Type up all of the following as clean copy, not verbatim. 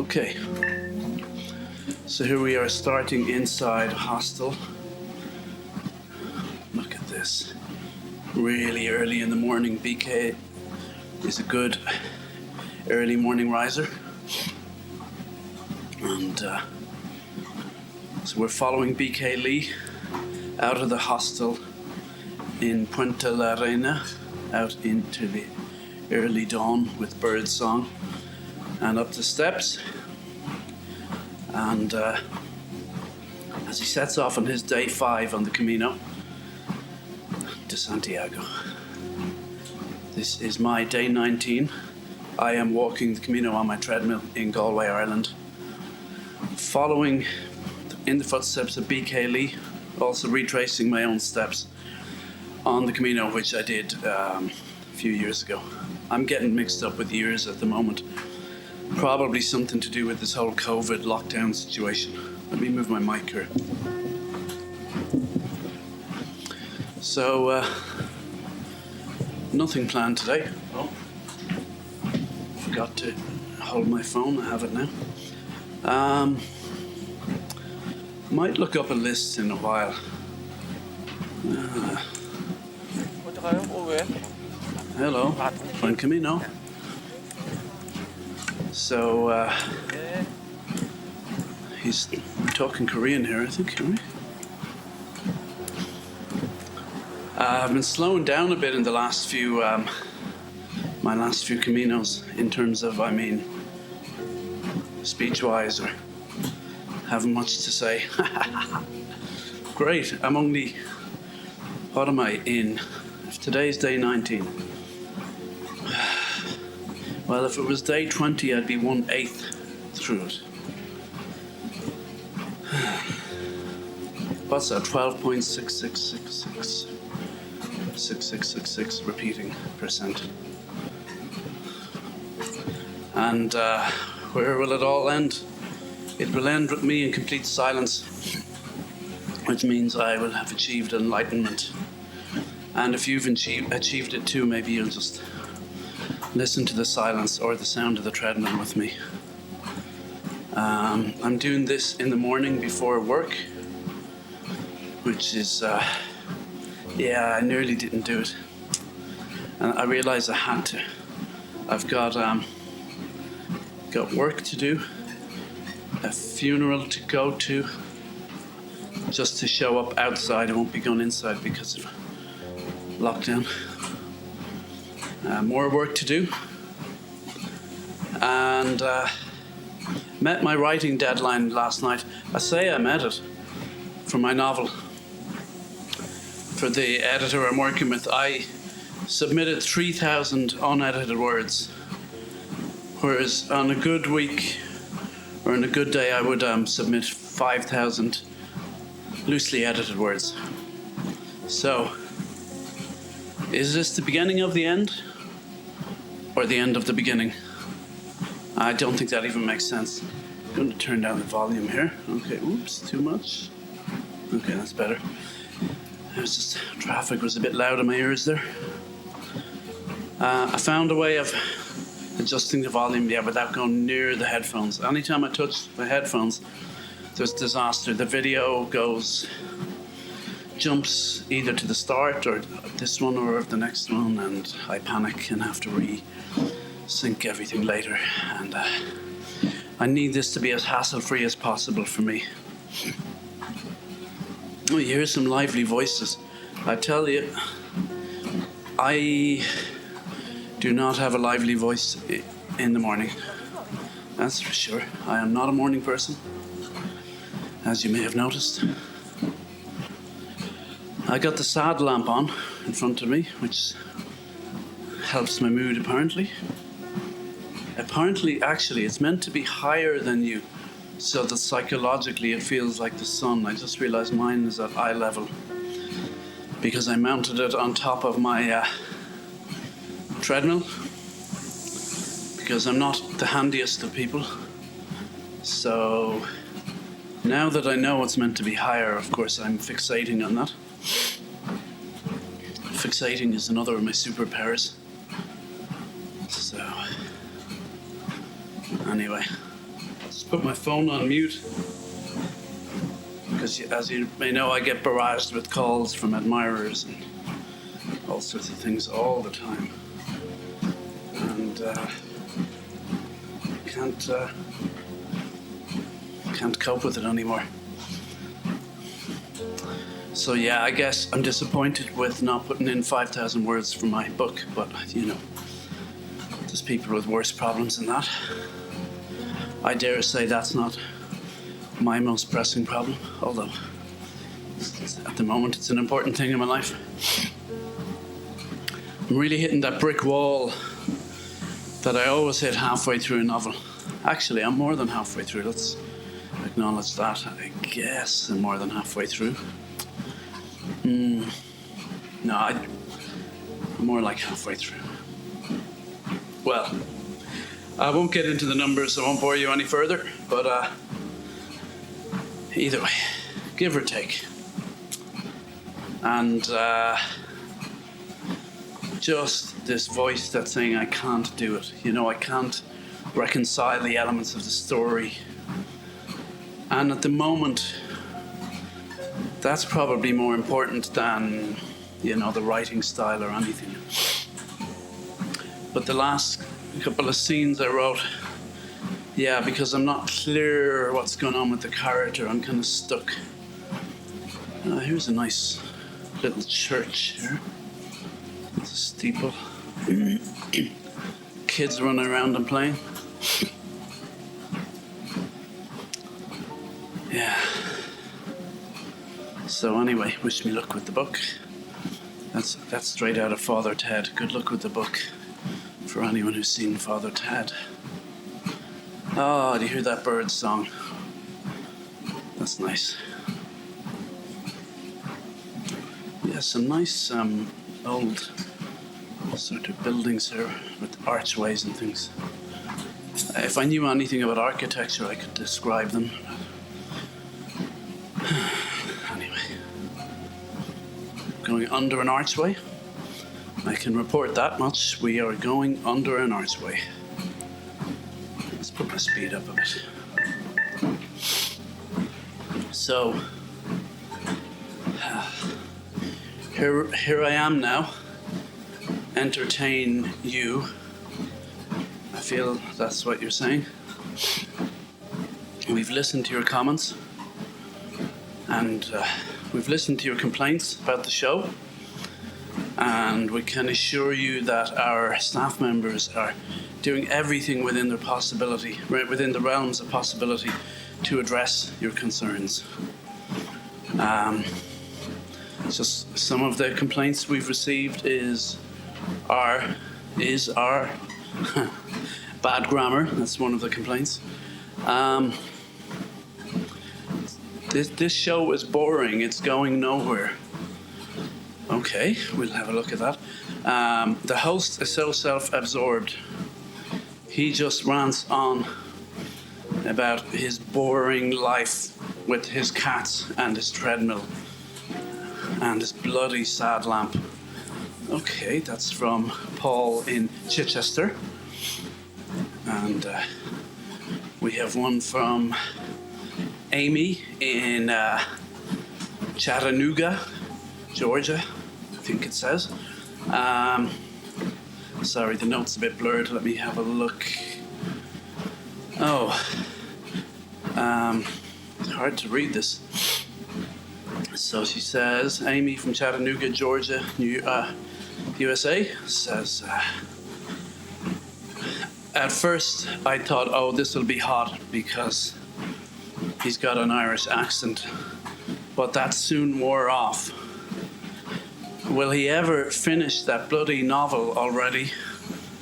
Okay, so here we are starting inside hostel. Look at this. Really early in the morning. BK is a good early morning riser. And so we're following BK Lee out of the hostel in Puente la Reina, out into the early dawn with bird song, and up the steps. And as he sets off on his day 5 on the Camino to Santiago. This is my day 19. I am walking the Camino on my treadmill in Galway, Ireland, following in the footsteps of BK Lee, also retracing my own steps on the Camino, which I did a few years ago. I'm getting mixed up with years at the moment. Probably something to do with this whole COVID lockdown situation. Let me move my mic here. So, nothing planned today. Oh, forgot to hold my phone. I have it now. Might look up a list in a while. Hello, Buen Camino. So, he's talking Korean here, I think, are we? I've been slowing down a bit in the last few, my last few Caminos, in terms of, speech-wise, or having much to say. Great, I'm only, what am I in? If today's day 19. Well, if it was day 20, I'd be 1/8 through it. What's that? 12.6666 repeating percent. And where will it all end? It will end with me in complete silence, which means I will have achieved enlightenment. And if you've achieved it too, maybe you'll just listen to the silence or the sound of the treadmill with me. I'm doing this in the morning before work, which is, I nearly didn't do it. And I realized I had to. I've got work to do, a funeral to go to, just to show up outside. I won't be going inside because of lockdown. More work to do, and met my writing deadline last night. I say I met it for my novel. For the editor I'm working with, I submitted 3,000 unedited words, whereas on a good week or on a good day I would submit 5,000 loosely edited words. So, is this the beginning of the end? Or the end of the beginning? I don't think that even makes sense. I'm going to turn down the volume here. Okay, oops, too much. Okay, that's better. It was just, traffic was a bit loud in my ears there. I found a way of adjusting the volume, without going near the headphones. Anytime I touch the headphones, there's disaster. The video jumps either to the start or this one or the next one, and I panic and have to sync everything later. And I need this to be as hassle-free as possible for me. Oh, you hear some lively voices. I tell you, I do not have a lively voice in the morning. That's for sure. I am not a morning person, as you may have noticed. I got the sad lamp on in front of me, which helps my mood apparently. Actually, it's meant to be higher than you, so that psychologically it feels like the sun. I just realized mine is at eye level because I mounted it on top of my treadmill, because I'm not the handiest of people. So now that I know it's meant to be higher, of course, I'm fixating on that. Fixating is another of my superpowers. So, anyway, Just put my phone on mute. Because as you may know, I get barraged with calls from admirers and all sorts of things all the time. And can't cope with it anymore. So yeah, I guess I'm disappointed with not putting in 5,000 words for my book, but there's people with worse problems than that. I dare say that's not my most pressing problem, although at the moment it's an important thing in my life. I'm really hitting that brick wall that I always hit halfway through a novel. Actually, I'm more than halfway through. Let's acknowledge that. I guess I'm more than halfway through. No, I'm more like halfway through. Well, I won't get into the numbers. I won't bore you any further. But either way, give or take. And just this voice that's saying I can't do it. I can't reconcile the elements of the story. And at the moment, that's probably more important than, the writing style or anything. But the last couple of scenes I wrote, because I'm not clear what's going on with the character, I'm kind of stuck. Here's a nice little church here. It's a steeple. Kids running around and playing. Yeah. So anyway, wish me luck with the book. That's straight out of Father Ted. Good luck with the book for anyone who's seen Father Ted. Oh, do you hear that bird song? That's nice. Yeah, some nice old sort of buildings here with archways and things. If I knew anything about architecture, I could describe them. Going under an archway. I can report that much. We are going under an archway. Let's put my speed up a bit. So, here I am now. Entertain you. I feel that's what you're saying. We've listened to your comments. And we've listened to your complaints about the show, and we can assure you that our staff members are doing everything within their possibility, within the realms of possibility, to address your concerns. Just some of the complaints we've received is our bad grammar. That's one of the complaints. This show is boring. It's going nowhere. Okay, we'll have a look at that. The host is so self-absorbed. He just rants on about his boring life with his cats and his treadmill and his bloody sad lamp. Okay, that's from Paul in Chichester. And we have one from Amy in Chattanooga, Georgia, I think it says. Sorry, the note's a bit blurred. Let me have a look. It's hard to read this. So she says, Amy from Chattanooga, Georgia, USA, says, at first I thought, this will be hot because he's got an Irish accent, but that soon wore off. Will he ever finish that bloody novel already?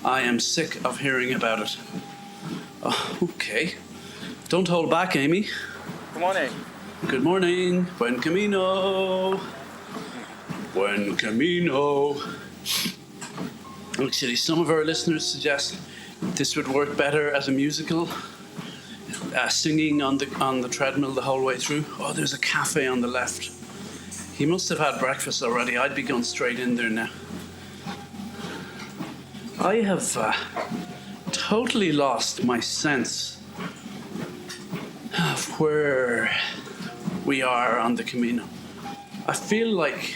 I am sick of hearing about it. Oh, okay. Don't hold back, Amy. Good morning. Good morning. Buen Camino. Buen Camino. Actually, some of our listeners suggest this would work better as a musical. Singing on the treadmill the whole way through. Oh, there's a cafe on the left. He must have had breakfast already. I'd be going straight in there now. I have totally lost my sense of where we are on the Camino. I feel like,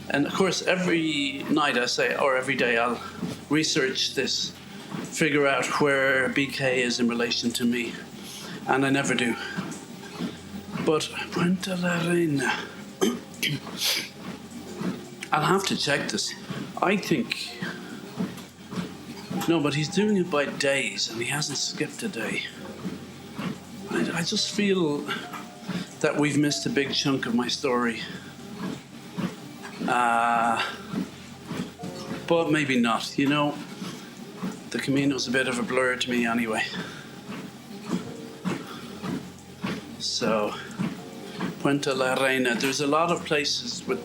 and of course every night I say, or every day I'll research this, figure out where BK is in relation to me, and I never do. But Puente la Reina, I'll have to check this. I think, no, but he's doing it by days and he hasn't skipped a day. I just feel that we've missed a big chunk of my story. But maybe not, you know. The Camino's a bit of a blur to me anyway. So, Puente la Reina, there's a lot of places with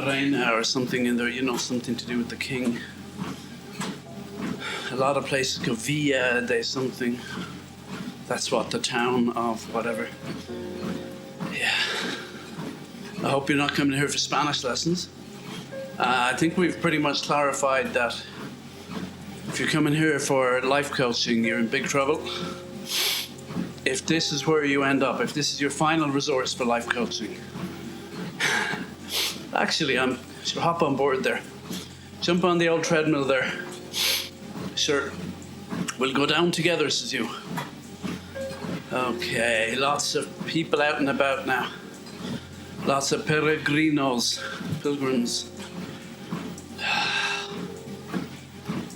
Reina or something in there, you know, something to do with the king. A lot of places go Villa de something. That's what, the town of whatever. Yeah. I hope you're not coming here for Spanish lessons. I think we've pretty much clarified that if you're coming here for life coaching, you're in big trouble. If this is where you end up, if this is your final resource for life coaching, actually, should hop on board there. Jump on the old treadmill there. Sure. We'll go down together, says you. Okay, lots of people out and about now. Lots of peregrinos, pilgrims.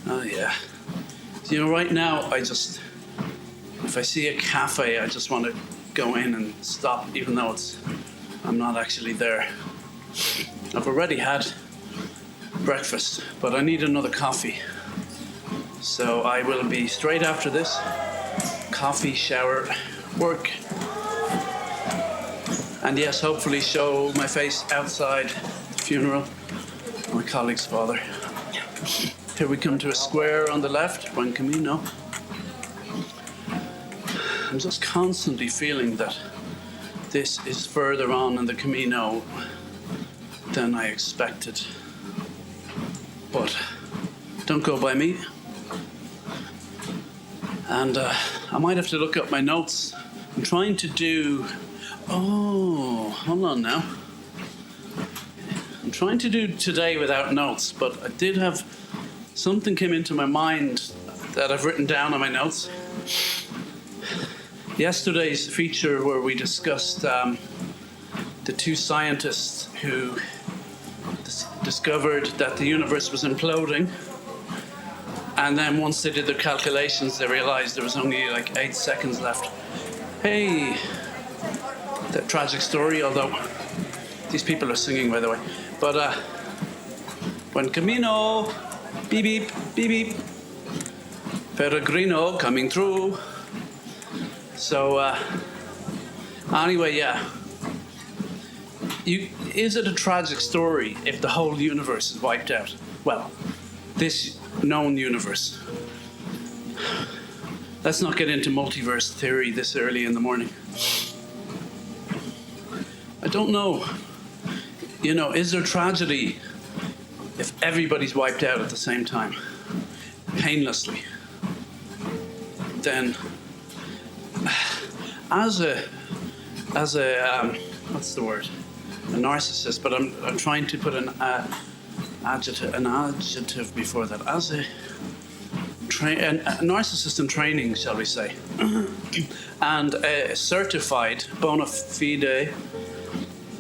Oh yeah. You know, right now, if I see a cafe, I just want to go in and stop, even though I'm not actually there. I've already had breakfast, but I need another coffee. So I will be straight after this. Coffee, shower, work. And yes, hopefully show my face outside the funeral of my colleague's father. Here we come to a square on the left, Buen Camino. I'm just constantly feeling that this is further on in the Camino than I expected. But don't go by me. And I might have to look up my notes. I'm trying to do... Oh, hold on now. I'm trying to do today without notes, but I did have... Something came into my mind that I've written down on my notes. Yesterday's feature where we discussed the two scientists who discovered that the universe was imploding. And then once they did their calculations, they realized there was only like 8 seconds left. Hey, that tragic story, although these people are singing, by the way. But Buen Camino, beep, beep, beep, beep. Peregrino coming through. So anyway, yeah. Is it a tragic story if the whole universe is wiped out? Well, this known universe. Let's not get into multiverse theory this early in the morning. I don't know. You know, is there tragedy if everybody's wiped out at the same time, painlessly? Then, as a what's the word? A narcissist, but I'm trying to put an adjective before that. As a narcissist in training, shall we say, and a certified bona fide,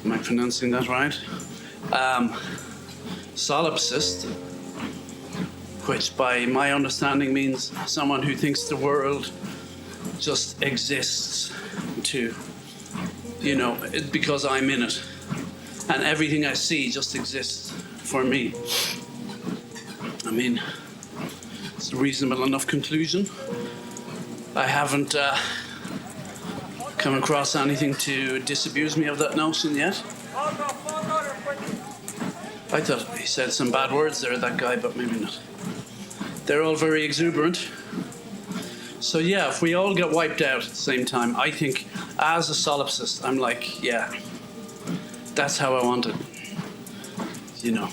am I pronouncing that right? Solipsist, which by my understanding means someone who thinks the world just exists to, you know, because I'm in it. And everything I see just exists for me. I mean, it's a reasonable enough conclusion. I haven't come across anything to disabuse me of that notion yet. I thought he said some bad words there, that guy, but maybe not. They're all very exuberant. So yeah, if we all get wiped out at the same time, I think as a solipsist, I'm like, yeah, that's how I want it, you know,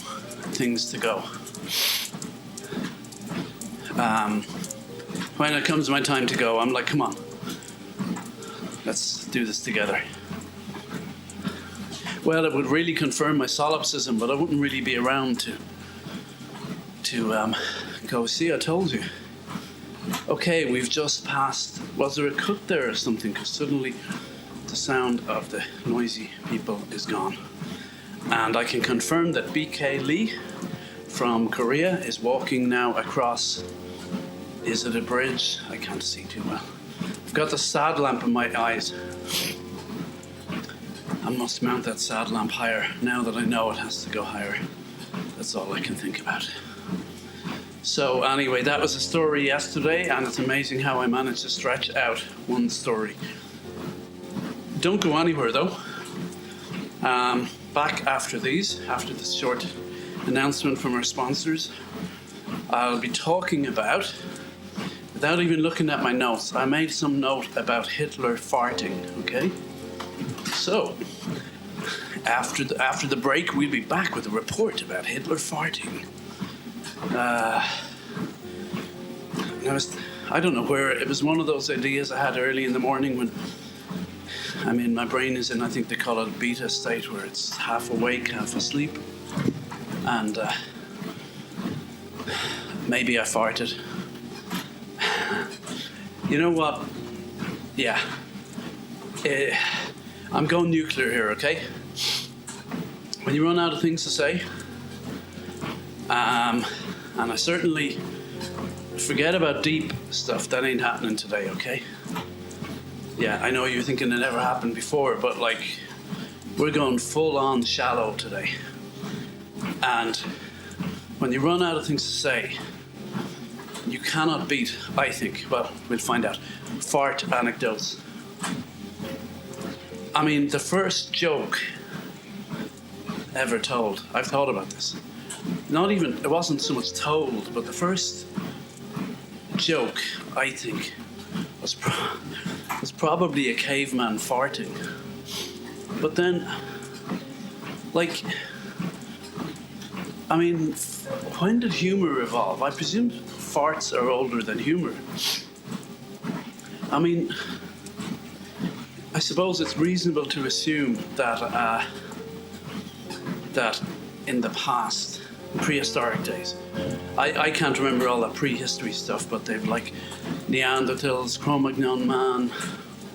things to go. When it comes to my time to go, I'm like, come on, Let's do this together. Well, it would really confirm my solipsism, but I wouldn't really be around to go. See, I told you. Okay, we've just passed. Was there a cut there or something? Because suddenly the sound of the noisy people is gone. And I can confirm that BK Lee from Korea is walking now across. Is it a bridge? I can't see too well. I've got the sad lamp in my eyes. I must mount that sad lamp higher now that I know it has to go higher. That's all I can think about. So anyway, that was a story yesterday, and it's amazing how I managed to stretch out one story. Don't go anywhere though. Back after this short announcement from our sponsors, I'll be talking about, without even looking at my notes, I made some note about Hitler farting, okay? So, after the break, we'll be back with a report about Hitler farting. I don't know where, it was one of those ideas I had early in the morning when, my brain is in, I think they call it beta state, where it's half awake, half asleep. And maybe I farted. You know what? Yeah. I'm going nuclear here, okay? When you run out of things to say, and I certainly forget about deep stuff, that ain't happening today, okay? Yeah, I know you're thinking it never happened before, but like, we're going full on shallow today. And when you run out of things to say, you cannot beat, I think, well, we'll find out, fart anecdotes. The first joke ever told, I've thought about this. It wasn't so much told, but the first joke, I think, was probably a caveman farting. But then, when did humor evolve? I presume farts are older than humor. I suppose it's reasonable to assume that in the past, prehistoric days, I can't remember all that prehistory stuff, but they've Neanderthals, Cro-Magnon man,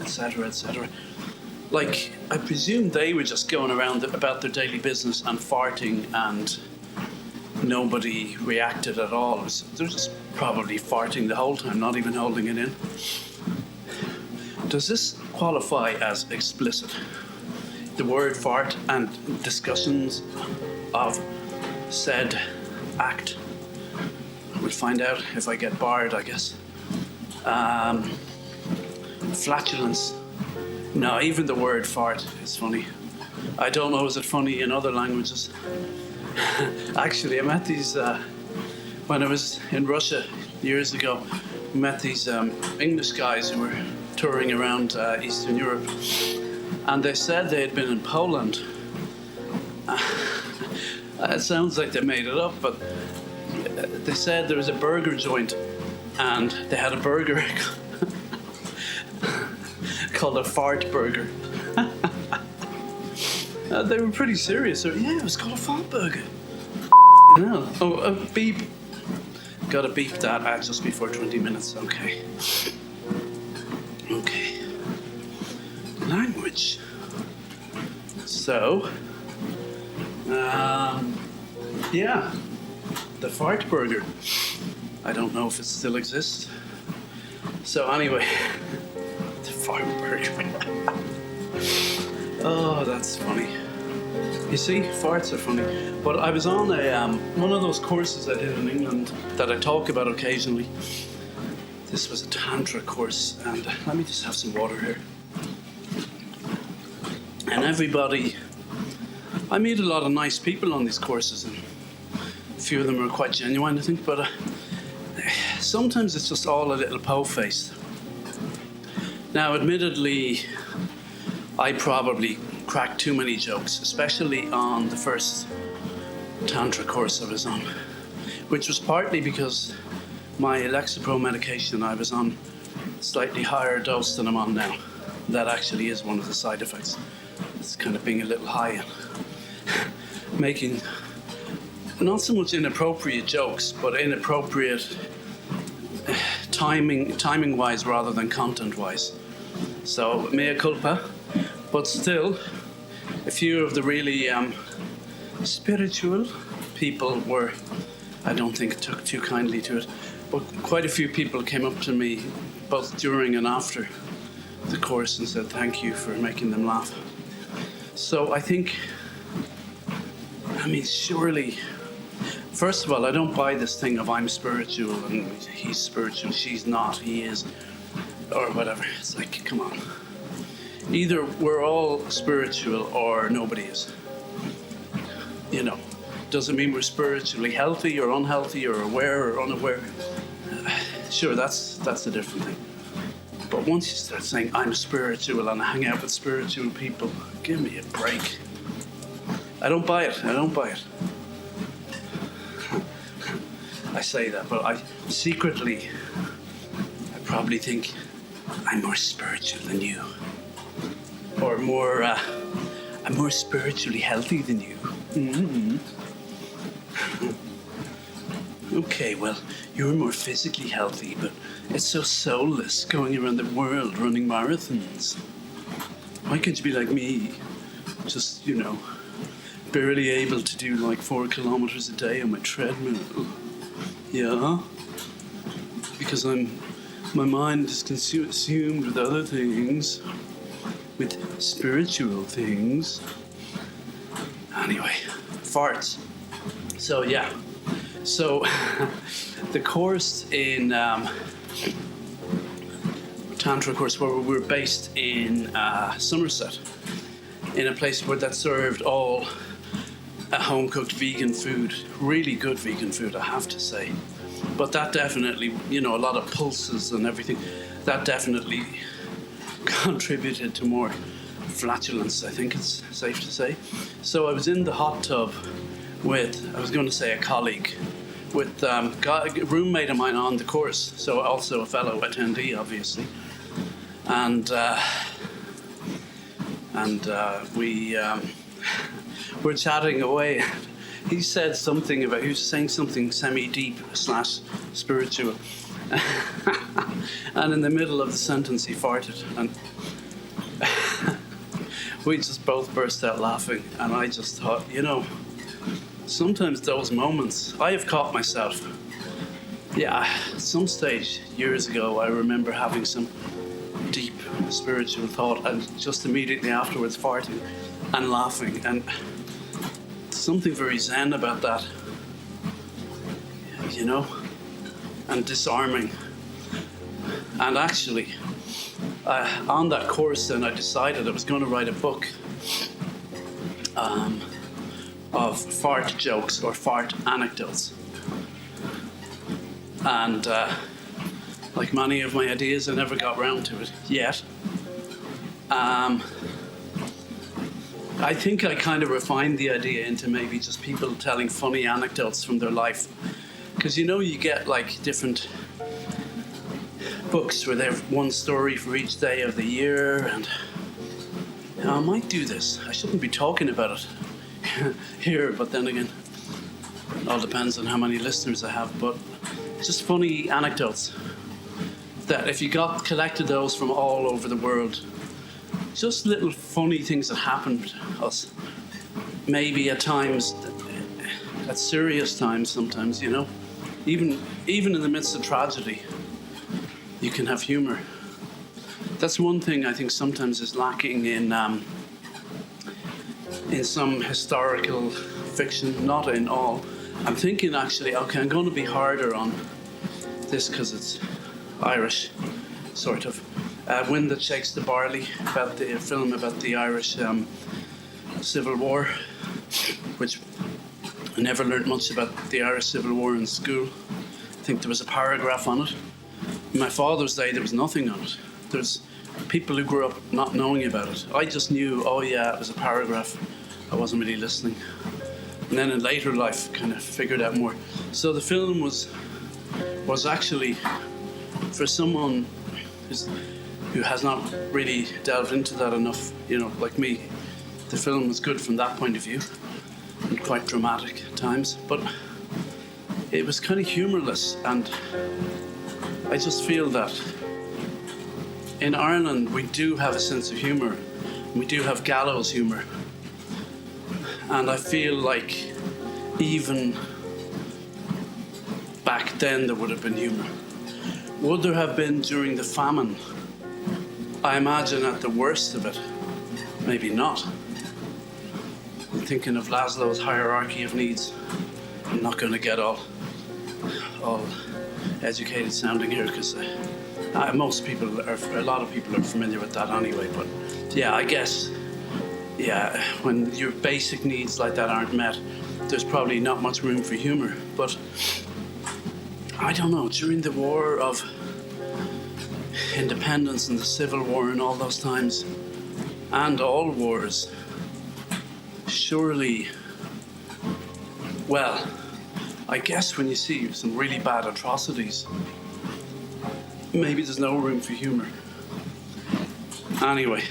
etc., etc. I presume they were just going around about their daily business and farting, and nobody reacted at all. They're just probably farting the whole time, not even holding it in. Does this qualify as explicit? The word fart and discussions of said act. We'll find out if I get barred, I guess. Flatulence. No, even the word fart is funny. I don't know, is it funny in other languages? Actually, I met these, when I was in Russia years ago, I met these English guys who were touring around Eastern Europe. And they said they had been in Poland. It sounds like they made it up, but they said there was a burger joint and they had a burger called a fart burger. They were pretty serious. Yeah, it was called a fart burger. No. Oh, beep. Gotta beep that at just before 20 minutes. Okay. Okay. Language. So, yeah, the fart burger. I don't know if it still exists. So anyway, the fart burger. Oh, that's funny. You see, farts are funny. But I was on one of those courses I did in England that I talk about occasionally. This was a Tantra course, and let me just have some water here. And everybody, I meet a lot of nice people on these courses, and a few of them are quite genuine, I think, but sometimes it's just all a little po-faced. Now, admittedly, I probably cracked too many jokes, especially on the first Tantra course I was on, which was partly because my Lexapro medication I was on slightly higher dose than I'm on now. That actually is one of the side effects. It's kind of being a little high and making not so much inappropriate jokes, but inappropriate timing wise rather than content wise. So mea culpa, but still a few of the really spiritual people were, I don't think, took too kindly to it, but quite a few people came up to me both during and after the course and said thank you for making them laugh. So I think, surely, first of all, I don't buy this thing of I'm spiritual and he's spiritual, she's not, he is, or whatever. It's like, come on. Either we're all spiritual or nobody is. Doesn't mean we're spiritually healthy or unhealthy or aware or unaware. Sure, that's a different thing. But once you start saying I'm spiritual and I hang out with spiritual people, give me a break. I don't buy it. I say that, but I probably think I'm more spiritual than you. Or I'm more spiritually healthy than you. Mm-hmm. Okay, well, you're more physically healthy, but it's so soulless going around the world running marathons. Why can't you be like me? Just, barely able to do like 4 kilometers a day on my treadmill. Yeah? Because my mind is consumed with other things, with spiritual things. Anyway, farts. So yeah. So the course in Tantra course where we were based in Somerset, in a place that served all home-cooked vegan food, really good vegan food, I have to say. But that definitely, a lot of pulses and everything, that definitely contributed to more flatulence, I think it's safe to say. So I was in the hot tub with, I was going to say a colleague, with a roommate of mine on the course, so also a fellow attendee, obviously. And we were chatting away. He said something he was saying something semi-deep / spiritual. And in the middle of the sentence he farted. And we just both burst out laughing. And I just thought, sometimes those moments, I have caught myself. Yeah, at some stage years ago, I remember having some deep spiritual thought and just immediately afterwards farting and laughing. And something very zen about that, and disarming. And actually, on that course then I decided I was going to write a book of fart jokes or fart anecdotes. And like many of my ideas, I never got round to it yet. I think I kind of refined the idea into maybe just people telling funny anecdotes from their life. Because you get like different books where they have one story for each day of the year, and I might do this. I shouldn't be talking about it here, but then again, it all depends on how many listeners I have. But just funny anecdotes that if you collected those from all over the world, just little funny things that happened to us. Maybe at times, at serious times sometimes, even in the midst of tragedy, you can have humor. That's one thing I think sometimes is lacking in some historical fiction, not in all. I'm thinking actually, okay, I'm going to be harder on this because it's Irish, sort of. Wind That Shakes the Barley, about the film about the Irish Civil War, which I never learned much about the Irish Civil War in school. I think there was a paragraph on it. In my father's day, there was nothing on it. There's people who grew up not knowing about it. I just knew, oh yeah, it was a paragraph. I wasn't really listening. And then in later life, kind of figured out more. So the film was actually for someone who's who has not really delved into that enough, like me. The film was good from that point of view, and quite dramatic at times, but it was kind of humorless, and I just feel that in Ireland we do have a sense of humour, and we do have gallows humour, and I feel like even back then there would have been humour. Would there have been during the famine? I imagine at the worst of it, maybe not. I'm thinking of Maslow's hierarchy of needs. I'm not going to get all educated sounding here, because a lot of people are familiar with that anyway. But yeah, I guess, when your basic needs like that aren't met, there's probably not much room for humour. But I don't know, during the War of Independence and the Civil War and all those times, and all wars, surely, well, I guess when you see some really bad atrocities, maybe there's no room for humour. Anyway,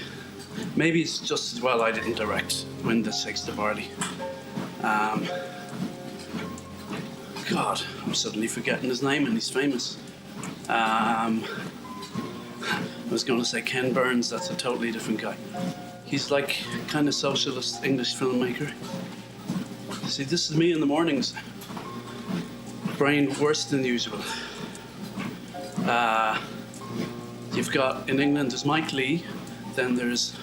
maybe it's just as well I didn't direct When This Shakes the Barley. God, I'm suddenly forgetting his name, and he's famous. I was going to say Ken Burns, that's a totally different guy. He's like kind of socialist English filmmaker. See, this is me in the mornings. Brain worse than usual. You've got, in England, there's Mike Leigh, then there's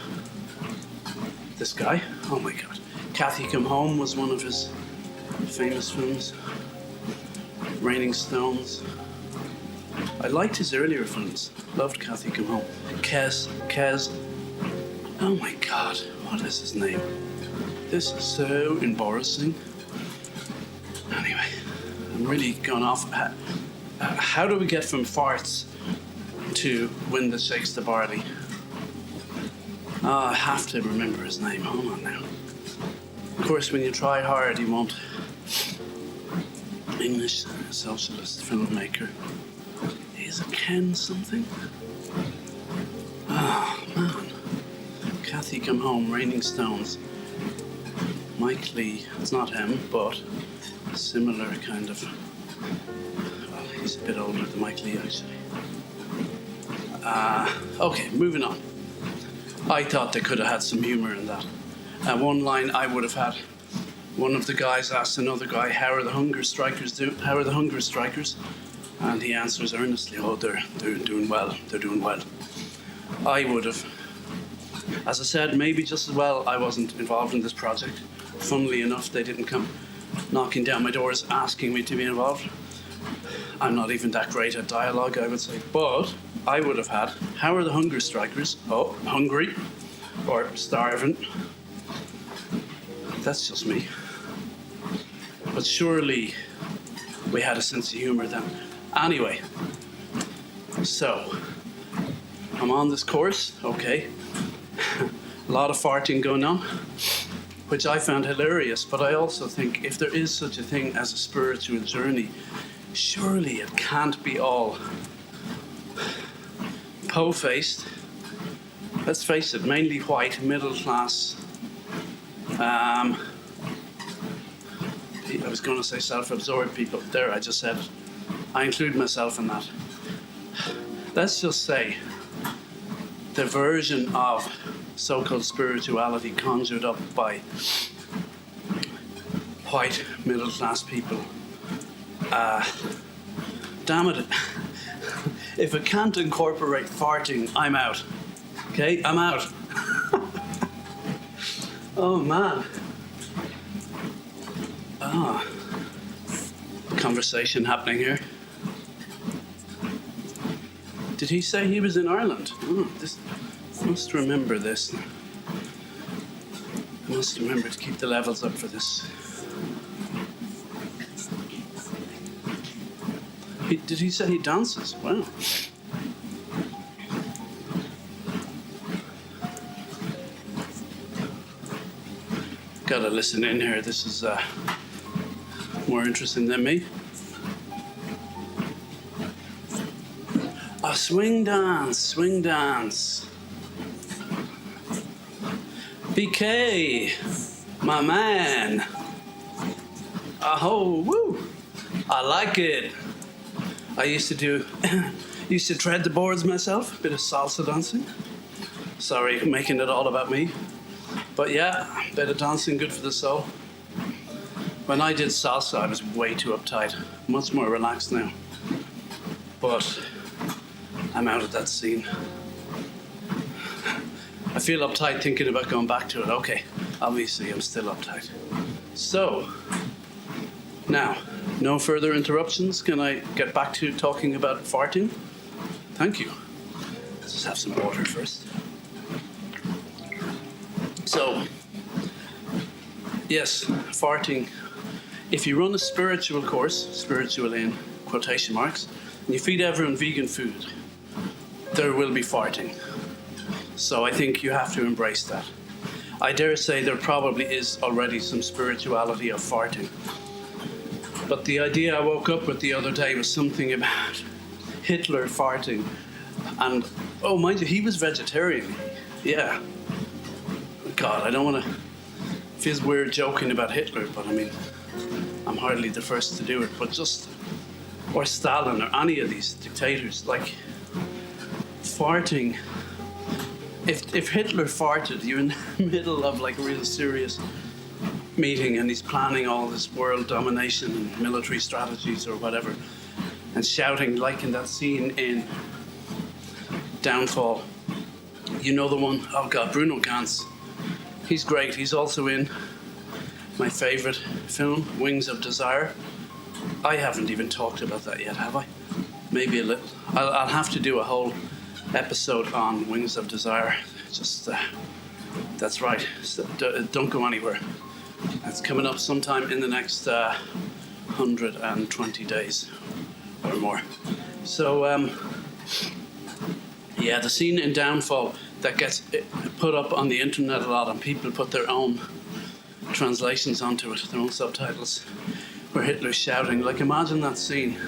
this guy. Oh my God. Cathy Come Home was one of his famous films. Raining Stones. I liked his earlier films. Loved Cathy Come Home. Kes. Oh my God, what is his name? This is so embarrassing. Anyway, I'm really gone off. How do we get from farts to When This Shakes the Barley? I have to remember his name. Hold on now. Of course, when you try hard, you won't. English socialist filmmaker. Is it Ken something? Oh, man. Cathy Come Home, Raining Stones. Mike Leigh. It's not him, but similar kind of. Well, he's a bit older than Mike Leigh, actually. Okay, moving on. I thought they could have had some humour in that. One line I would have had. One of the guys asked another guy, "How are the hunger strikers doing? How are the hunger strikers?" And he answers earnestly, "Oh, they're doing well. They're doing well." I would have, as I said, maybe just as well I wasn't involved in this project. Funnily enough, they didn't come knocking down my doors asking me to be involved. I'm not even that great at dialogue, I would say, but I would have had, "How are the hunger strikers?" "Oh, hungry," or "starving." That's just me. But surely we had a sense of humour then. Anyway, so I'm on this course, okay. A lot of farting going on, which I found hilarious, but I also think if there is such a thing as a spiritual journey, surely it can't be all po-faced. Let's face it, mainly white, middle class. I was going to say self-absorbed people. There, I just said it. I include myself in that. Let's just say the version of so-called spirituality conjured up by white middle-class people. Damn it. If it can't incorporate farting, I'm out. Okay, I'm out. Oh, man. Conversation happening here. Did he say he was in Ireland? Oh, I must remember this. I must remember to keep the levels up for this. Did he say he dances? Wow. Gotta listen in here. This is more interesting than me. Swing dance, swing dance. BK, my man. Oh, woo. I like it. I used to tread the boards myself, a bit of salsa dancing. Sorry, making it all about me. But yeah, a bit of dancing, good for the soul. When I did salsa, I was way too uptight. Much more relaxed now. But I'm out of that scene. I feel uptight thinking about going back to it. Okay, obviously I'm still uptight. So, now, no further interruptions. Can I get back to talking about farting? Thank you. Let's just have some water first. So, yes, farting. If you run a spiritual course, spiritual in quotation marks, and you feed everyone vegan food, there will be farting. So I think you have to embrace that. I dare say there probably is already some spirituality of farting. But the idea I woke up with the other day was something about Hitler farting. And, oh, mind you, he was vegetarian. Yeah. God, I don't want to... It feels weird joking about Hitler, but I mean, I'm hardly the first to do it. But just... Or Stalin, or any of these dictators, like... Farting... If Hitler farted, you're in the middle of like a real serious meeting and he's planning all this world domination and military strategies or whatever, and shouting like in that scene in Downfall. You know the one, oh God, Bruno Ganz. He's great. He's also in my favourite film, Wings of Desire. I haven't even talked about that yet, have I? Maybe a little. I'll have to do a whole episode on Wings of Desire. Just, that's right. So, don't go anywhere. It's coming up sometime in the next 120 days or more. So, yeah, the scene in Downfall that gets put up on the internet a lot, and people put their own translations onto it, their own subtitles, where Hitler's shouting. Like, imagine that scene.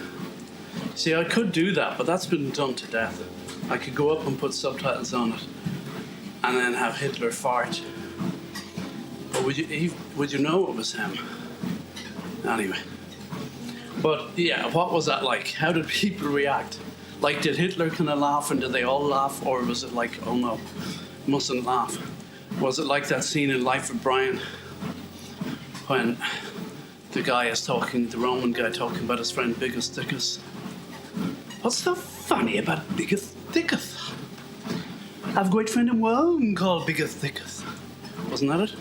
See, I could do that, but that's been done to death. I could go up and put subtitles on it and then have Hitler fart. But would you know it was him? Anyway. But yeah, what was that like? How did people react? Like, did Hitler kind of laugh and did they all laugh? Or was it like, oh no, mustn't laugh? Was it like that scene in Life of Brian when the guy is talking, the Roman guy talking about his friend Bigus Dickus? What's so funny about Bigus Dickus? I've a great friend in Rome called Bigus Dickus. Wasn't that it?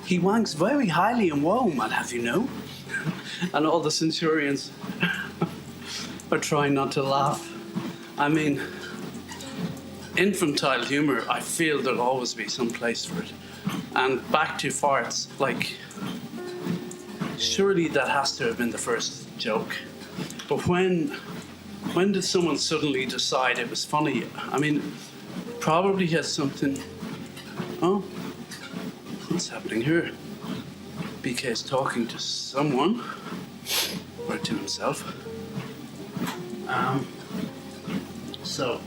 He wanks very highly in Rome, I'd have you know. And all the centurions are trying not to laugh. I mean, infantile humour, I feel there'll always be some place for it. And back to farts, like, surely that has to have been the first joke. But when did someone suddenly decide it was funny? I mean, probably has something... Oh, what's happening here? BK's talking to someone, or to himself. So,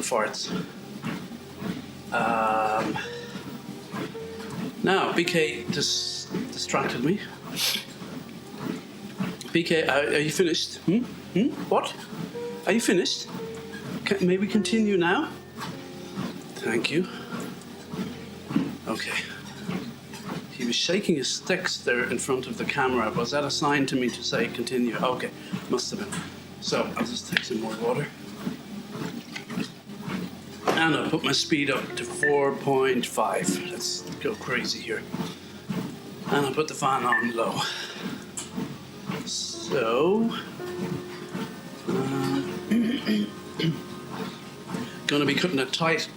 farts. Now, BK distracted me. BK, are you finished? What? Are you finished? May we continue now? Thank you. Okay. He was shaking his sticks there in front of the camera. Was that a sign to me to say continue? Okay, must have been. So I'll just take some more water. And I'll put my speed up to 4.5. Let's go crazy here. And I'll put the fan on low. So, gonna be cutting it tight,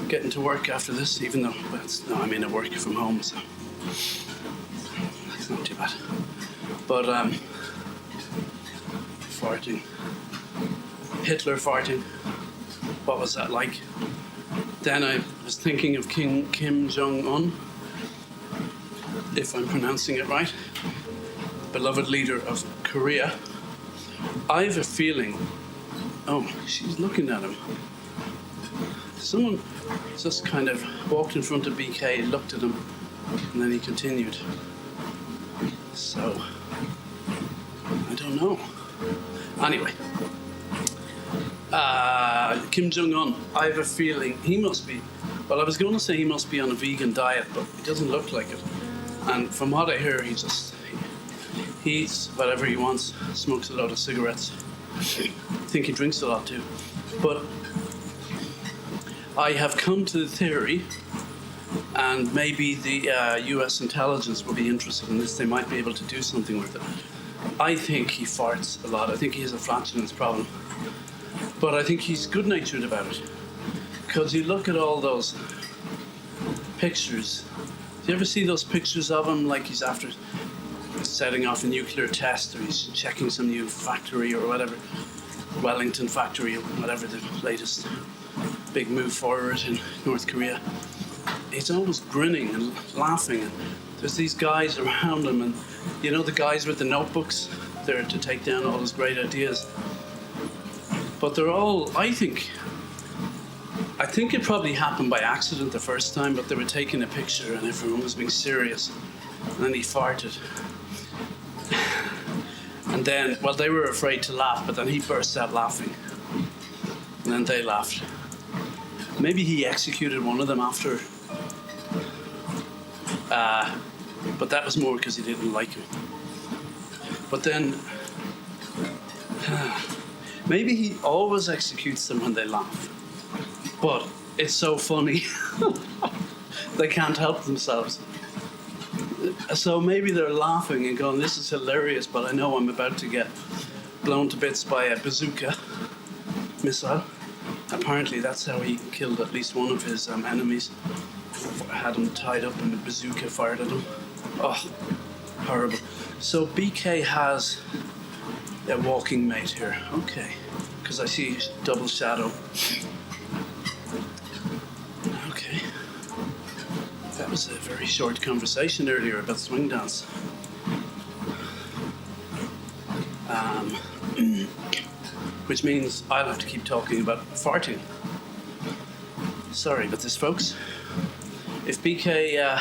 getting to work after this, even though, I'm in a work from home, so it's not too bad. But, farting. Hitler farting. What was that like? Then I was thinking of King Kim Jong-un, if I'm pronouncing it right, beloved leader of Korea. I have a feeling Oh, she's looking at him. Someone just kind of walked in front of BK, looked at him, and then he continued. So, I don't know. Anyway, Kim Jong-un, I have a feeling he must be, well, I was going to say he must be on a vegan diet, but he doesn't look like it. And from what I hear, he eats whatever he wants, smokes a lot of cigarettes. I think he drinks a lot too. But I have come to the theory, and maybe the US intelligence will be interested in this, they might be able to do something with it. I think he farts a lot. I think he has a flatulence problem. But I think he's good-natured about it. Because you look at all those pictures. Do you ever see those pictures of him like he's after setting off a nuclear test, or he's checking some new factory or whatever, Wellington factory or whatever, the latest big move forward in North Korea? He's always grinning and laughing, and there's these guys around him, and you know the guys with the notebooks there to take down all his great ideas. But they're all, I think it probably happened by accident the first time, but they were taking a picture and everyone was being serious, and then he farted. And then, well, they were afraid to laugh, but then he burst out laughing, and then they laughed. Maybe he executed one of them after, but that was more because he didn't like him. But then, maybe he always executes them when they laugh. But it's so funny, they can't help themselves. So maybe they're laughing and going, this is hilarious, but I know I'm about to get blown to bits by a bazooka missile. Apparently that's how he killed at least one of his enemies. Had him tied up and the bazooka fired at him. Oh, horrible. So BK has a walking mate here. Okay, because I see double shadow. Okay. That was a very short conversation earlier about swing dance. Which means I'll have to keep talking about farting. Sorry about this, folks. If BK,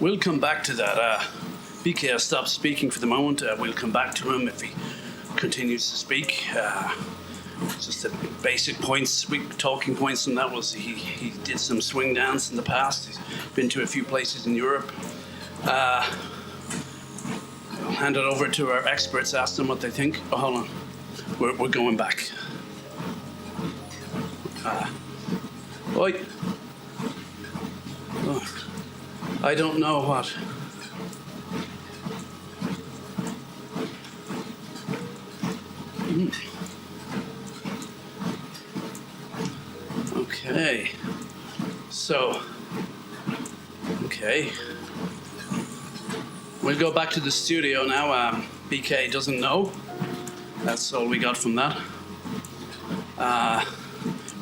we'll come back to that. BK has stopped speaking for the moment. We'll come back to him if he continues to speak. Just the basic points, talking points, and that was he did some swing dance in the past. He's been to a few places in Europe. I'll hand it over to our experts, ask them what they think. Oh, hold on. We're going back. Oi. Oh, I don't know what. Okay. So. Okay. We'll go back to the studio now. BK doesn't know. That's all we got from that.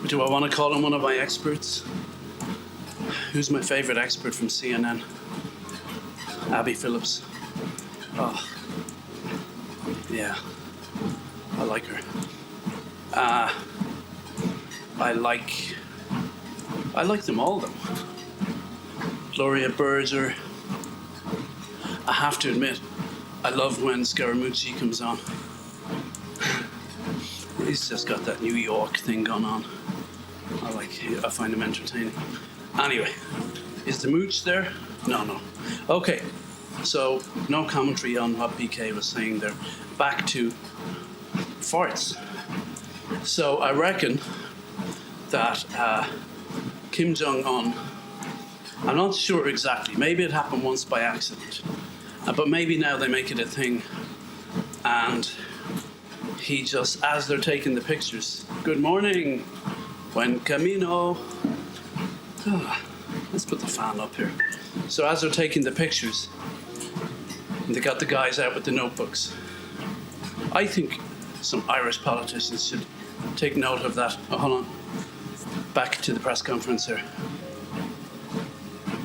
Do I want to call him one of my experts? Who's my favorite expert from CNN? Abby Phillips. Oh, yeah. I like her. I like them all, though. Gloria Berger. I have to admit, I love when Scaramucci comes on. He's just got that New York thing going on. I find him entertaining. Anyway, is the mooch there? No. Okay, so no commentary on what BK was saying there. Back to farts. So I reckon that Kim Jong-un, I'm not sure exactly, maybe it happened once by accident, but maybe now they make it a thing, and he just, as they're taking the pictures, good morning, Buen Camino. Let's put the fan up here. So as they're taking the pictures, they got the guys out with the notebooks. I think some Irish politicians should take note of that. Oh, hold on. Back to the press conference here.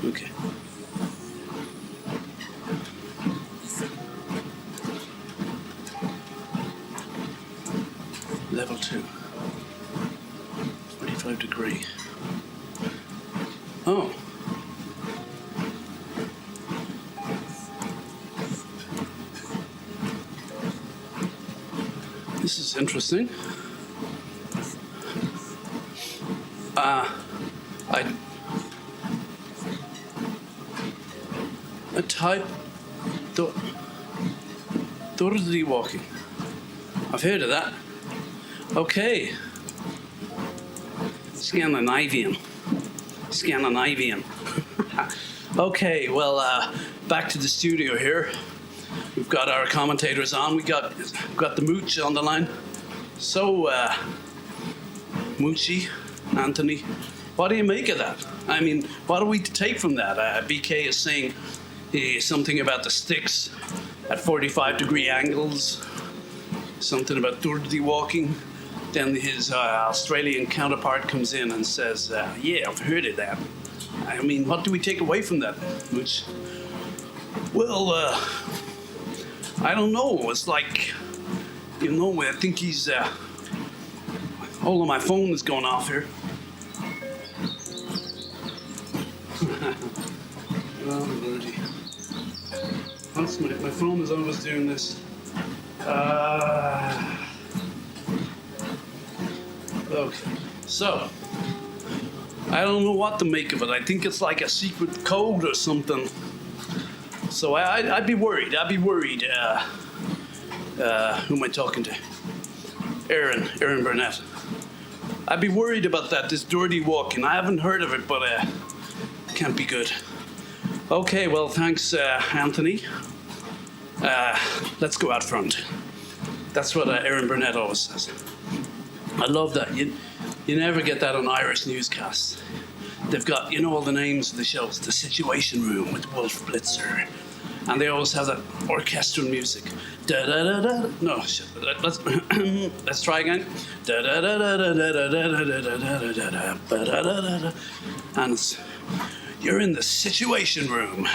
Okay. Level 2. 45 degree. Oh. This is interesting. A type dirty walking. I've heard of that. Okay. Scandinavian. Okay, well, back to the studio here. We've got our commentators on. We've got the Mooch on the line. So, Moochy, Anthony, what do you make of that? I mean, what are we to take from that? BK is saying something about the sticks at 45 degree angles, something about dirty walking. Then his Australian counterpart comes in and says, yeah, I've heard of that. I mean, what do we take away from that, Mooch? Well, I don't know. It's like, I think he's... hold on, my phone is going off here. Oh, Lordy. My phone is always doing this. Okay, so I don't know what to make of it. I think it's like a secret code or something. So I'd be worried. Who am I talking to? Aaron Burnett. I'd be worried about that, this dirty walking. I haven't heard of it, but can't be good. Okay, well, thanks, Anthony. Let's go out front. That's what Aaron Burnett always says. I love that. You never get that on Irish newscasts. They've got, all the names of the shows. The Situation Room with Wolf Blitzer. And they always have that orchestral music. Da da da da. No, shit. Let's try again. Da da da da da da da da da da da da da da. And you're in the Situation Room.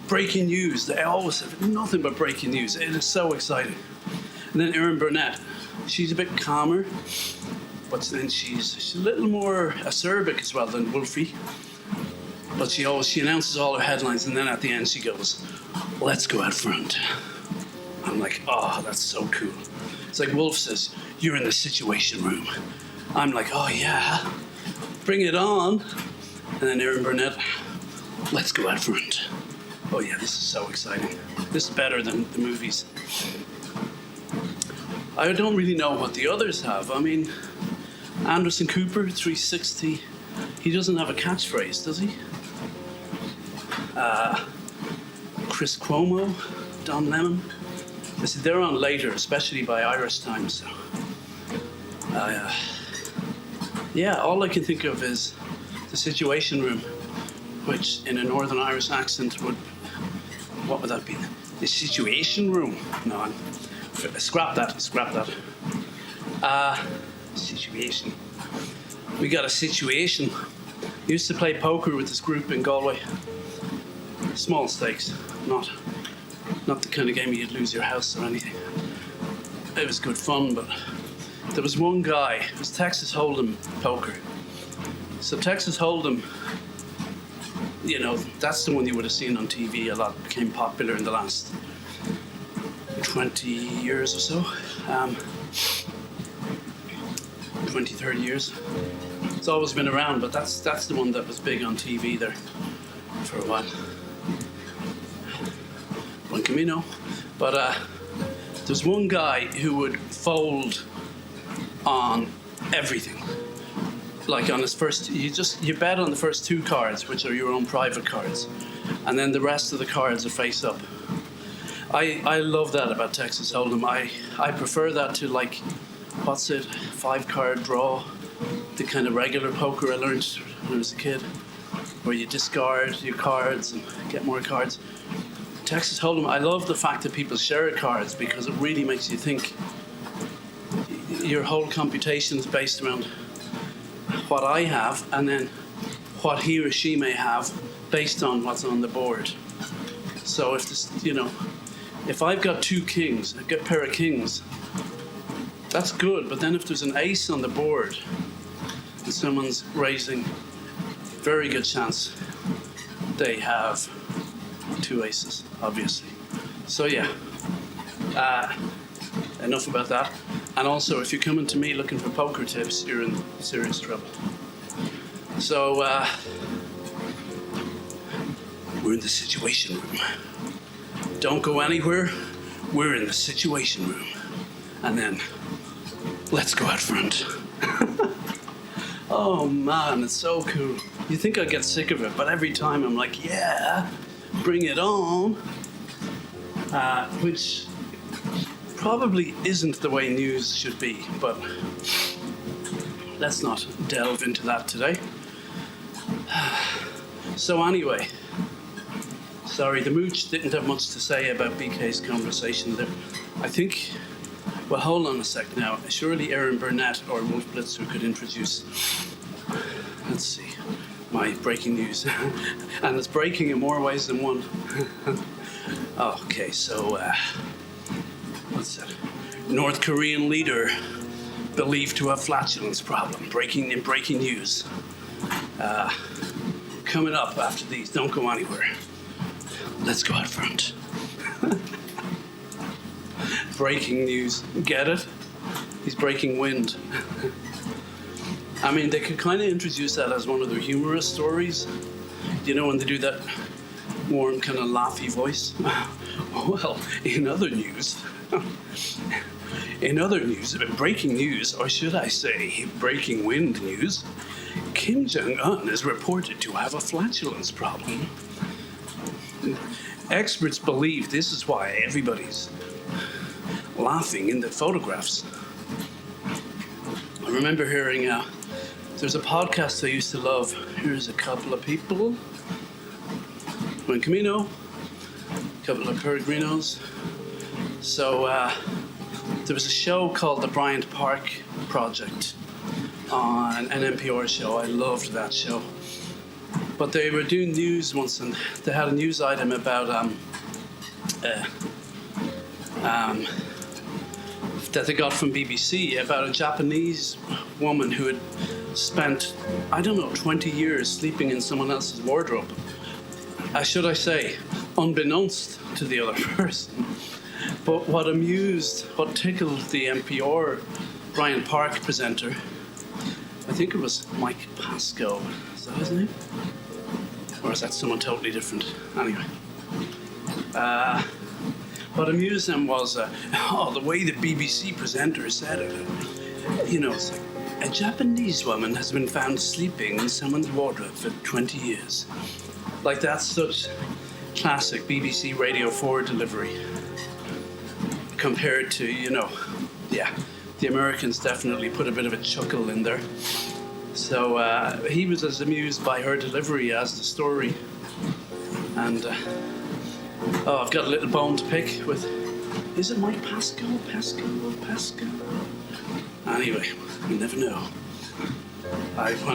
Breaking news. They always have nothing but breaking news. It is so exciting. And then Erin Burnett. She's a bit calmer, but then she's a little more acerbic as well than Wolfie. But she announces all her headlines, and then at the end she goes, "Let's go out front." I'm like, oh, that's so cool. It's like Wolf says, "You're in the Situation Room." I'm like, oh yeah, bring it on. And then Erin Burnett, "Let's go out front." Oh yeah, this is so exciting. This is better than the movies. I don't really know what the others have. I mean, Anderson Cooper, 360. He doesn't have a catchphrase, does he? Chris Cuomo, Don Lemon. They're on later, especially by Irish time. So, yeah, all I can think of is the Situation Room, which in a Northern Irish accent what would that be? The Situation Room. No, scrap that. Situation. We got a situation. Used to play poker with this group in Galway. Small stakes, not the kind of game you'd lose your house or anything. It was good fun, but there was one guy. It was Texas Hold'em poker. So Texas Hold'em, that's the one you would have seen on TV a lot. It became popular in the last 20 years or so. 20, 30 years. It's always been around, but that's the one that was big on TV there for a while. Buen Camino. But there's one guy who would fold on everything. Like on his first, you bet on the first two cards, which are your own private cards, and then the rest of the cards are face up. I love that about Texas Hold'em. I prefer that to 5-card draw, the kind of regular poker I learned when I was a kid, where you discard your cards and get more cards. Texas Hold'em, I love the fact that people share cards because it really makes you think. Your whole computation is based around what I have and then what he or she may have based on what's on the board. So if I've got two kings, a pair of kings, That's good, but then if there's an ace on the board and someone's raising, very good chance they have two aces, obviously. So yeah, enough about that. And also, if you're coming to me looking for poker tips, you're in serious trouble. So we're in the situation room. Don't go anywhere. We're in the situation room. And then let's go out front. Oh man, it's so cool. You think I'd get sick of it, but every time I'm like, yeah, bring it on. Which probably isn't the way news should be, but let's not delve into that today. So anyway, sorry, the mooch didn't have much to say about BK's conversation there. I think, well, hold on a sec now. Surely Aaron Burnett or Wolf Blitzer could introduce, let's see, my breaking news. And it's breaking in more ways than one. Okay, so, what's that? North Korean leader believed to have flatulence problem. Breaking news. Coming up after these, don't go anywhere. Let's go out front. Breaking news, get it? He's breaking wind. I mean, they could kind of introduce that as one of their humorous stories. You know, when they do that warm, kind of laughy voice. Well, in other news, breaking news, or should I say, breaking wind news, Kim Jong-un is reported to have a flatulence problem. Experts believe this is why everybody's laughing in the photographs. I remember hearing, there's a podcast I used to love. Here's a couple of people. Buen Camino, a couple of peregrinos. So there was a show called The Bryant Park Project on an NPR show. I loved that show. But they were doing news once, and they had a news item about that they got from BBC about a Japanese woman who had spent, 20 years sleeping in someone else's wardrobe. Should I say, unbeknownst to the other person. But what tickled the NPR Bryant Park presenter, I think it was Mike Pascoe, is that his name? Or is that someone totally different? Anyway. What amused them was, the way the BBC presenter said it. You know, it's like, a Japanese woman has been found sleeping in someone's wardrobe for 20 years. Like, that's such classic BBC Radio 4 delivery. Compared to, the Americans definitely put a bit of a chuckle in there. So he was as amused by her delivery as the story. And, I've got a little bone to pick with, is it Mike Pascoe? Anyway, you never know.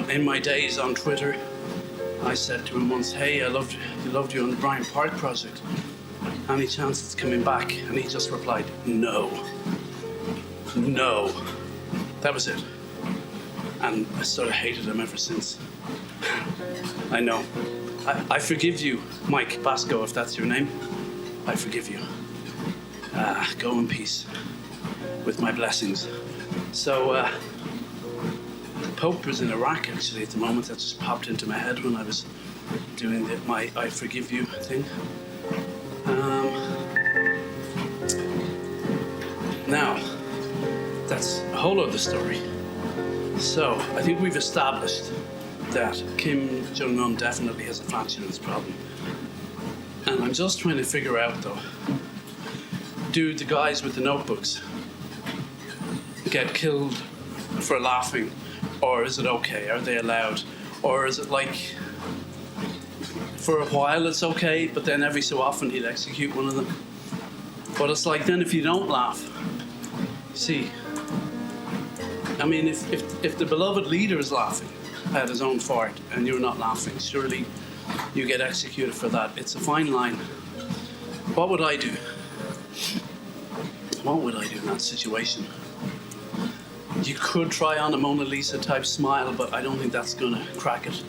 In my days on Twitter, I said to him once, hey, I loved you on the Bryant Park Project. Any chance it's coming back? And he just replied, no. That was it. And I sort of hated him ever since. I know. I forgive you, Mike Pascoe, if that's your name. I forgive you. Go in peace with my blessings. So, the Pope is in Iraq, actually, at the moment. That just popped into my head when I was doing my I forgive you thing. Now, that's a whole other story. So, I think we've established that Kim Jong-un definitely has a flatulence problem. And I'm just trying to figure out, though, do the guys with the notebooks get killed for laughing? Or is it okay? Are they allowed? Or is it like, for a while it's okay, but then every so often he'd execute one of them? But it's like, then if you don't laugh, see, I mean, if the beloved leader is laughing at his own fart and you're not laughing, surely you get executed for that. It's a fine line. What would I do? What would I do in that situation? You could try on a Mona Lisa type smile, but I don't think that's gonna crack it.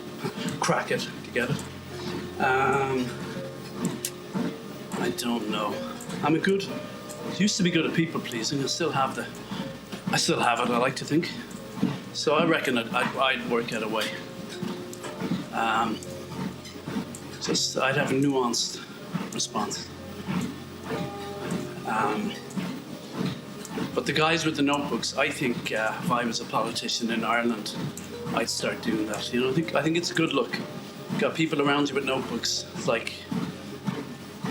Crack it, you get it? I don't know. Used to be good at people pleasing. I still have it, I like to think. So I reckon I'd work out a way. I'd have a nuanced response. But the guys with the notebooks, I think if I was a politician in Ireland, I'd start doing that. You know, I think it's a good look. You've got people around you with notebooks. It's like,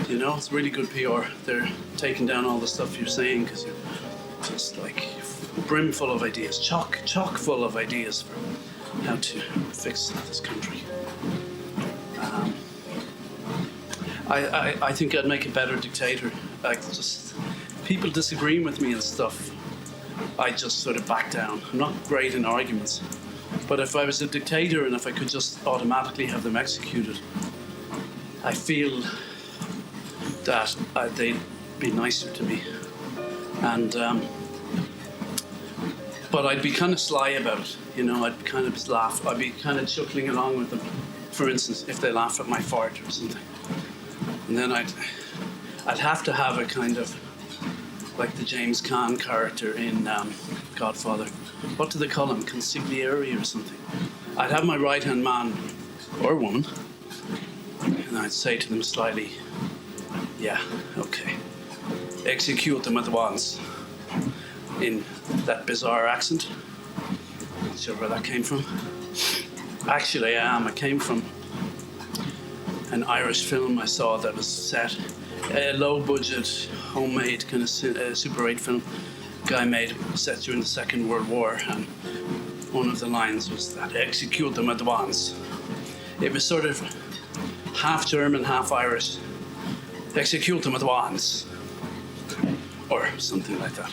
you know, it's really good PR. They're taking down all the stuff you're saying because you're just like brimful of ideas, chock full of ideas for how to fix this country. I think I'd make a better dictator. Like, just people disagreeing with me and stuff, I just sort of back down. I'm not great in arguments, but if I was a dictator and if I could just automatically have them executed, I feel that they'd be nicer to me. And but I'd be kind of sly about it, you know. I'd kind of just laugh. I'd be kind of chuckling along with them. For instance, if they laugh at my fart or something, and then I'd have to have a kind of like the James Caan character in Godfather. What do they call him? Consigliere or something. I'd have my right-hand man or woman, and I'd say to them slyly, "Yeah, okay, execute them at once," in that bizarre accent. Not sure where that came from. Actually, I came from an Irish film I saw that was set, a low-budget, homemade kind of Super 8 film. Guy made set during the Second World War, and one of the lines was that execute them at once. It was sort of half German, half Irish. Execute them at once, or something like that.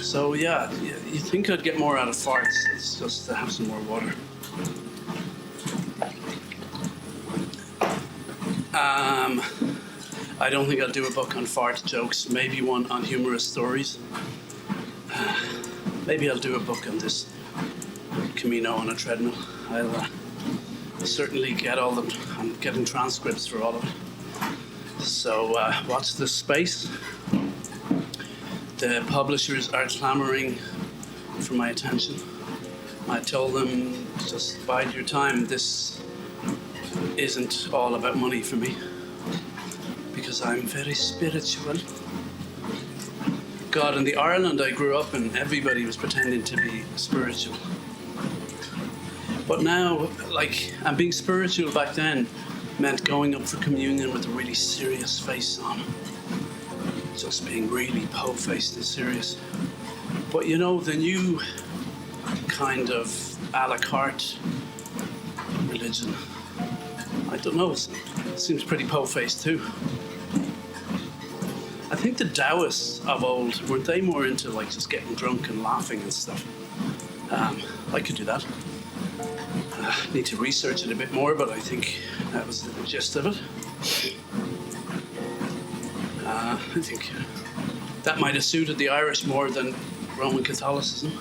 So yeah, you think I'd get more out of farts? It's just to have some more water. I don't think I'll do a book on fart jokes. Maybe one on humorous stories. Maybe I'll do a book on this Camino on a treadmill. I'll certainly get all them. I'm getting transcripts for all of it. So watch this space. The publishers are clamoring for my attention. I told them, just bide your time. This isn't all about money for me, because I'm very spiritual. God, in the Ireland I grew up in, everybody was pretending to be spiritual. But now, and being spiritual back then meant going up for communion with a really serious face on. Just being really po-faced and serious. But you know, the new kind of a la carte religion, I don't know, it seems pretty po-faced too. I think the Taoists of old, weren't they more into just getting drunk and laughing and stuff? I could do that. Need to research it a bit more, but I think that was the gist of it. I think that might have suited the Irish more than Roman Catholicism,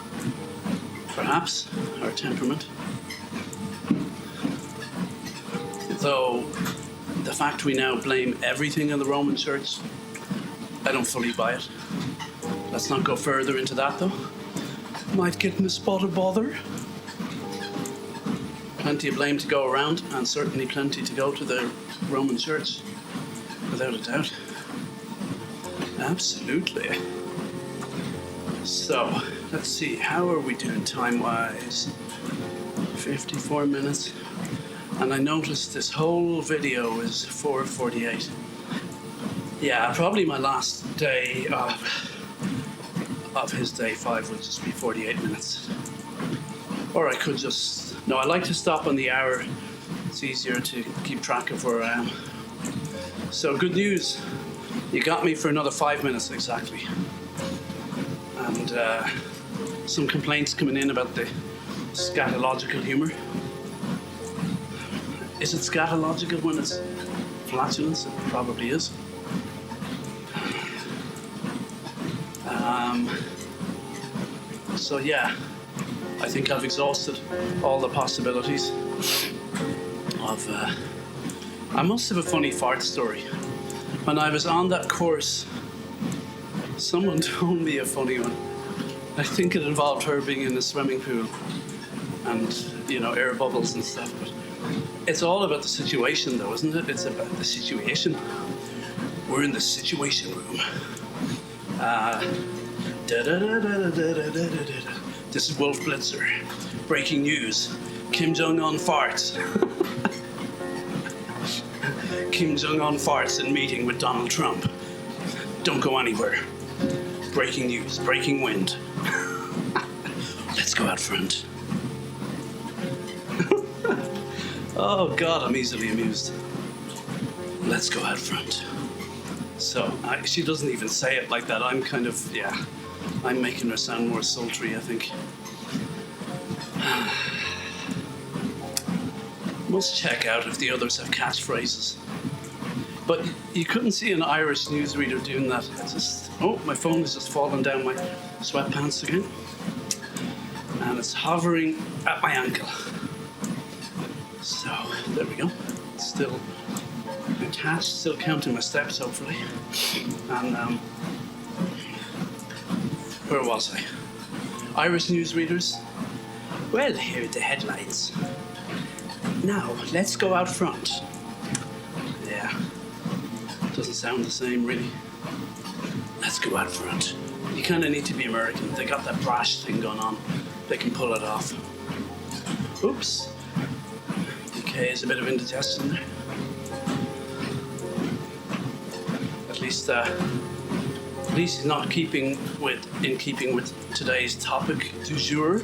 perhaps, our temperament. Though the fact we now blame everything on the Roman Church, I don't fully buy it. Let's not go further into that, though. Might get in a spot of bother. Plenty of blame to go around, and certainly plenty to go to the Roman Church, without a doubt. Absolutely. So, let's see, how are we doing time-wise? 54 minutes. And I noticed this whole video is 4:48. Yeah, probably my last day of his day 5 would just be 48 minutes. Or I could just... No, I like to stop on the hour. It's easier to keep track of where I am. So, good news. You got me for another 5 minutes exactly. And some complaints coming in about the scatological humor. Is it scatological when it's flatulence? It probably is. So yeah, I think I've exhausted all the possibilities of... I must have a funny fart story. When I was on that course, someone told me a funny one. I think it involved her being in a swimming pool and, you know, air bubbles and stuff. But it's all about the situation, though, isn't it? It's about the situation. We're in the situation room. This is Wolf Blitzer. Breaking news. Kim Jong-un farts. Kim Jong-un farts in meeting with Donald Trump. Don't go anywhere. Breaking news. Breaking wind. Let's go out front. Oh God, I'm easily amused. Let's go out front. So she doesn't even say it like that. I'm kind of, yeah, I'm making her sound more sultry, I think. Must check out if the others have catchphrases. But you couldn't see an Irish newsreader doing that. It's just, oh, my phone has just fallen down my sweatpants again. And it's hovering at my ankle. So, there we go. It's still attached, still counting my steps, hopefully. And, where was I? Irish newsreaders. Well, here are the headlines. Now, let's go out front. Yeah. Doesn't sound the same, really. Let's go out front. You kind of need to be American. They got that brash thing going on. They can pull it off. Oops. Okay, there's a bit of indigestion there. At least he's not in keeping with today's topic du jour.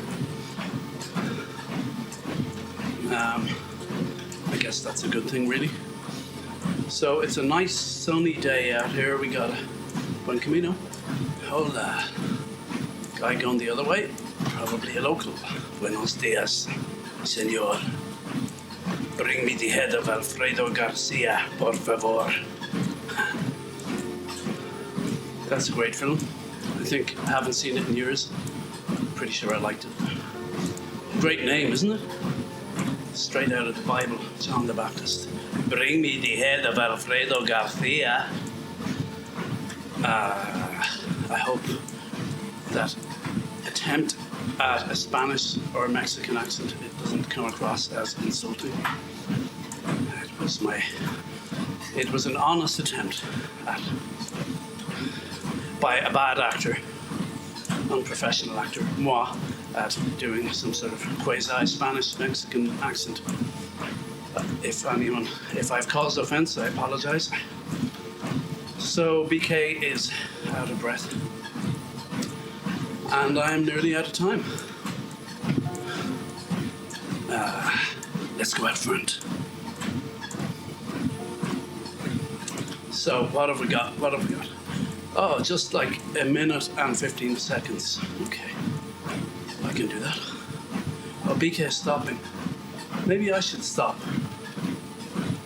I guess that's a good thing, really. So it's a nice sunny day out here. We got a Buen Camino. Hola. Guy going the other way. Probably a local. Buenos dias, señor. Bring me the head of Alfredo Garcia, por favor. That's a great film. I think I haven't seen it in years. Pretty sure I liked it. Great name, isn't it? Straight out of the Bible, John the Baptist. Bring me the head of Alfredo Garcia. I hope that attempt at a Spanish or a Mexican accent, it doesn't come across as insulting. It was an honest attempt at, by a bad actor, unprofessional actor, moi, at doing some sort of quasi-Spanish Mexican accent. If I've caused offense, I apologize. So BK is out of breath. And I'm nearly out of time. Let's go out front. So what have we got? Oh, just like a minute and 15 seconds. Okay, I can do that. Oh, BK is stopping. Maybe I should stop.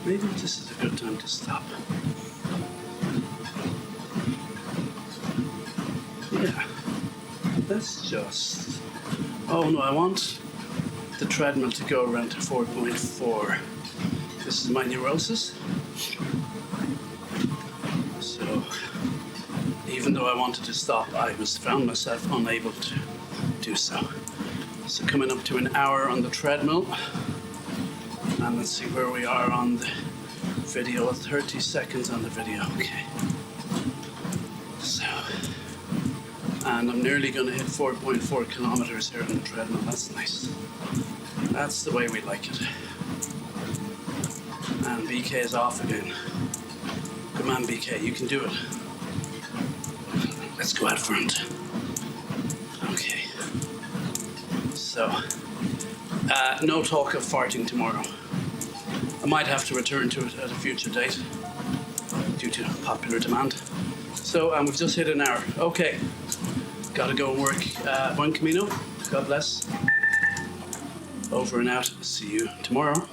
Maybe this is a good time to stop. Yeah, let's just... Oh no, I want the treadmill to go around to 4.4. This is my neurosis. So, even though I wanted to stop, I found myself unable to do so. So coming up to an hour on the treadmill. And let's see where we are on the video. 30 seconds on the video, okay. So, and I'm nearly going to hit 4.4 kilometers here on the treadmill. That's nice. That's the way we like it. And BK is off again. Come on, BK, you can do it. Let's go out front. Okay. So, no talk of farting tomorrow. I might have to return to it at a future date due to popular demand. So, we've just hit an hour. Okay. Gotta go and work. Buen Camino. God bless. Over and out. See you tomorrow.